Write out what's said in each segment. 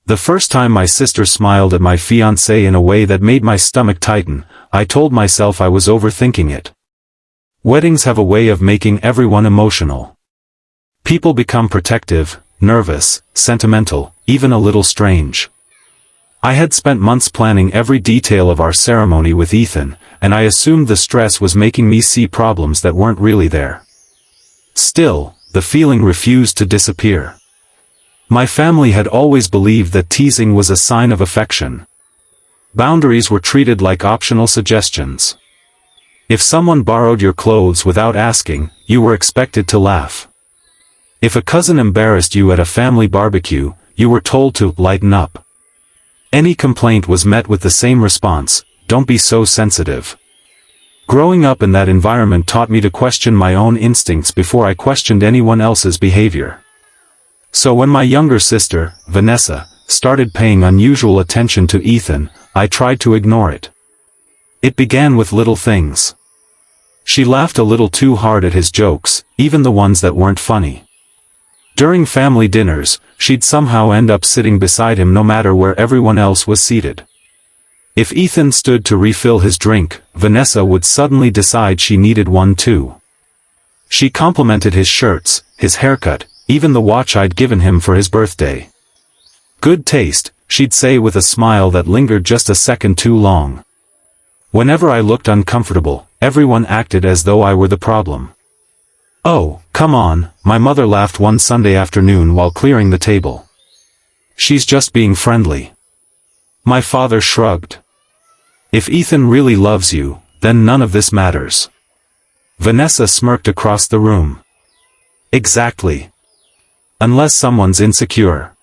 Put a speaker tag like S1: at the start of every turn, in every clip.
S1: The first time my sister smiled at my fiancé in a way that made my stomach tighten, I told myself I was overthinking it. Weddings have a way of making everyone emotional. People become protective, nervous, sentimental, even a little strange. I had spent months planning every detail of our ceremony with Ethan, and I assumed the stress was making me see problems that weren't really there. Still, the feeling refused to disappear. My family had always believed that teasing was a sign of affection. Boundaries were treated like optional suggestions. If someone borrowed your clothes without asking, you were expected to laugh. If a cousin embarrassed you at a family barbecue, you were told to lighten up. Any complaint was met with the same response: don't be so sensitive. Growing up in that environment taught me to question my own instincts before I questioned anyone else's behavior. So when my younger sister, Vanessa, started paying unusual attention to Ethan, I tried to ignore it. It began with little things. She laughed a little too hard at his jokes, even the ones that weren't funny. During family dinners, she'd somehow end up sitting beside him no matter where everyone else was seated. If Ethan stood to refill his drink, Vanessa would suddenly decide she needed one too. She complimented his shirts, his haircut, even the watch I'd given him for his birthday. Good taste, she'd say with a smile that lingered just a second too long. Whenever I looked uncomfortable, everyone acted as though I were the problem. "Oh, come on," my mother laughed one Sunday afternoon while clearing the table. "She's just being friendly." My father shrugged. "If Ethan really loves you, then none of this matters." Vanessa smirked across the room. "Exactly. Unless someone's insecure."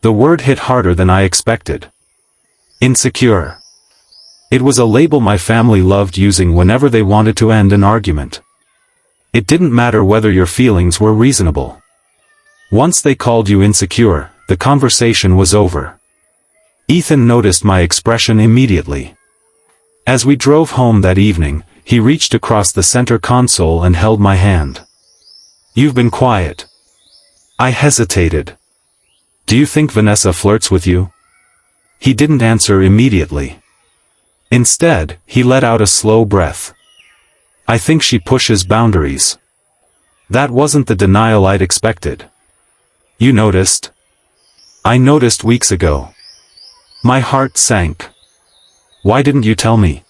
S1: The word hit harder than I expected. Insecure. It was a label my family loved using whenever they wanted to end an argument. It didn't matter whether your feelings were reasonable. Once they called you insecure, the conversation was over. Ethan noticed my expression immediately. As we drove home that evening, he reached across the center console and held my hand. "You've been quiet." I hesitated. "Do you think Vanessa flirts with you?" He didn't answer immediately. Instead, he let out a slow breath. "I think she pushes boundaries." That wasn't the denial I'd expected. "You noticed?" "I noticed weeks ago." My heart sank. "Why didn't you tell me?"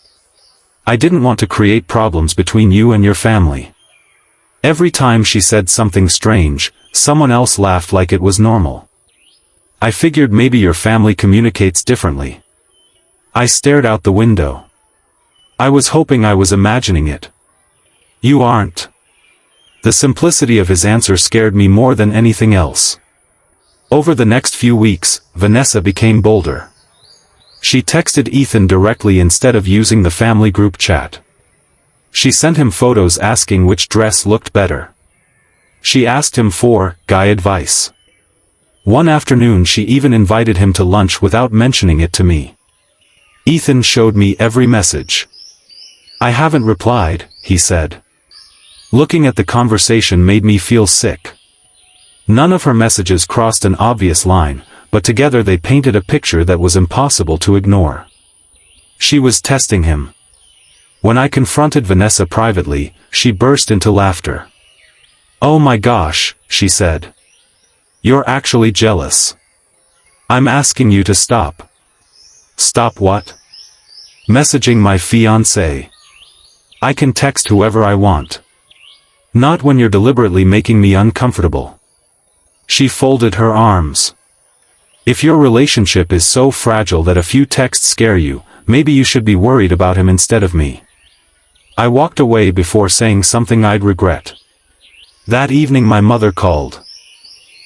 S1: "I didn't want to create problems between you and your family." Every time she said something strange, someone else laughed like it was normal. "I figured maybe your family communicates differently." I stared out the window. I was hoping I was imagining it. "You aren't." The simplicity of his answer scared me more than anything else. Over the next few weeks, Vanessa became bolder. She texted Ethan directly instead of using the family group chat. She sent him photos asking which dress looked better. She asked him for guy advice. One afternoon she even invited him to lunch without mentioning it to me. Ethan showed me every message. "I haven't replied," he said. Looking at the conversation made me feel sick. None of her messages crossed an obvious line, but together they painted a picture that was impossible to ignore. She was testing him. When I confronted Vanessa privately, she burst into laughter. "Oh my gosh," she said. "You're actually jealous. I'm asking you to stop." "Stop what?" "Messaging my fiancé. I can text whoever I want. Not when you're deliberately making me uncomfortable." She folded her arms. "If your relationship is so fragile that a few texts scare you, maybe you should be worried about him instead of me." I walked away before saying something I'd regret. That evening my mother called.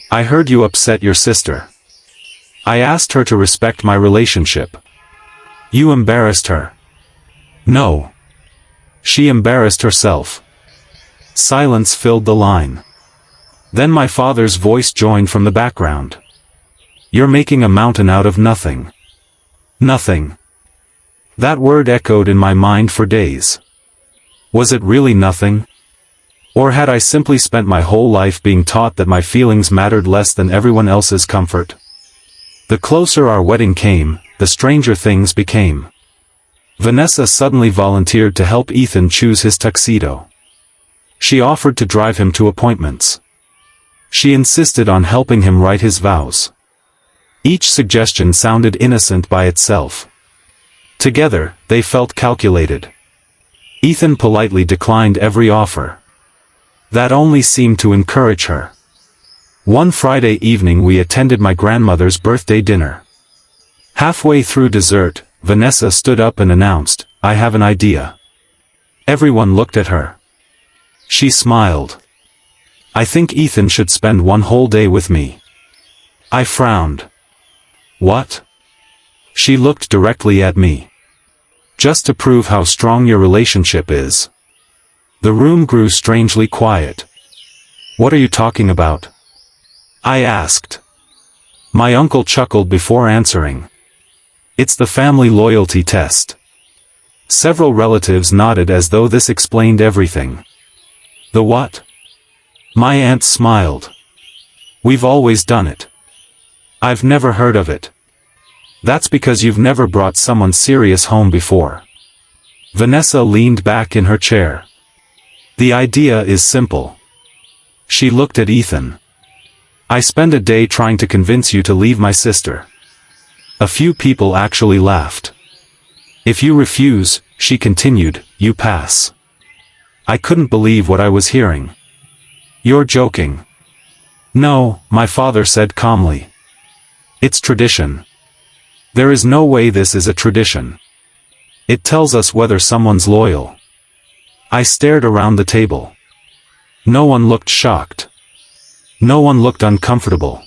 S1: "I heard you upset your sister." I asked her to respect my relationship. "You embarrassed her." "No. She embarrassed herself." Silence filled the line. Then my father's voice joined from the background. "You're making a mountain out of nothing." Nothing. That word echoed in my mind for days. Was it really nothing? Or had I simply spent my whole life being taught that my feelings mattered less than everyone else's comfort? The closer our wedding came, the stranger things became. Vanessa suddenly volunteered to help Ethan choose his tuxedo. She offered to drive him to appointments. She insisted on helping him write his vows. Each suggestion sounded innocent by itself. Together, they felt calculated. Ethan politely declined every offer. That only seemed to encourage her. One Friday evening we attended my grandmother's birthday dinner. Halfway through dessert, Vanessa stood up and announced, "I have an idea." Everyone looked at her. She smiled. "I think Ethan should spend one whole day with me." I frowned. "What?" She looked directly at me. "Just to prove how strong your relationship is." The room grew strangely quiet. "What are you talking about?" I asked. My uncle chuckled before answering. "It's the family loyalty test." Several relatives nodded as though this explained everything. "The what?" My aunt smiled. "We've always done it." "I've never heard of it." "That's because you've never brought someone serious home before." Vanessa leaned back in her chair. "The idea is simple." She looked at Ethan. "I spend a day trying to convince you to leave my sister." A few people actually laughed. "If you refuse," she continued, "you pass." I couldn't believe what I was hearing. "You're joking." "No," my father said calmly. "It's tradition." "There is no way this is a tradition. It tells us whether someone's loyal." I stared around the table. No one looked shocked. No one looked uncomfortable.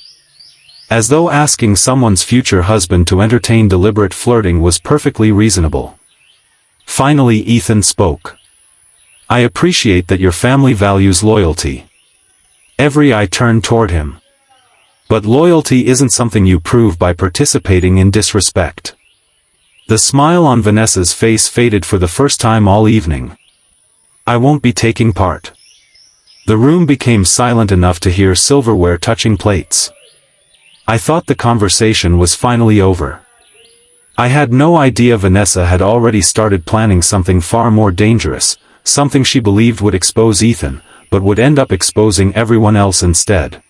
S1: As though asking someone's future husband to entertain deliberate flirting was perfectly reasonable. Finally Ethan spoke. "I appreciate that your family values loyalty." Every eye turned toward him. "But loyalty isn't something you prove by participating in disrespect." The smile on Vanessa's face faded for the first time all evening. "I won't be taking part." The room became silent enough to hear silverware touching plates. I thought the conversation was finally over. I had no idea Vanessa had already started planning something far more dangerous, something she believed would expose Ethan, but would end up exposing everyone else instead.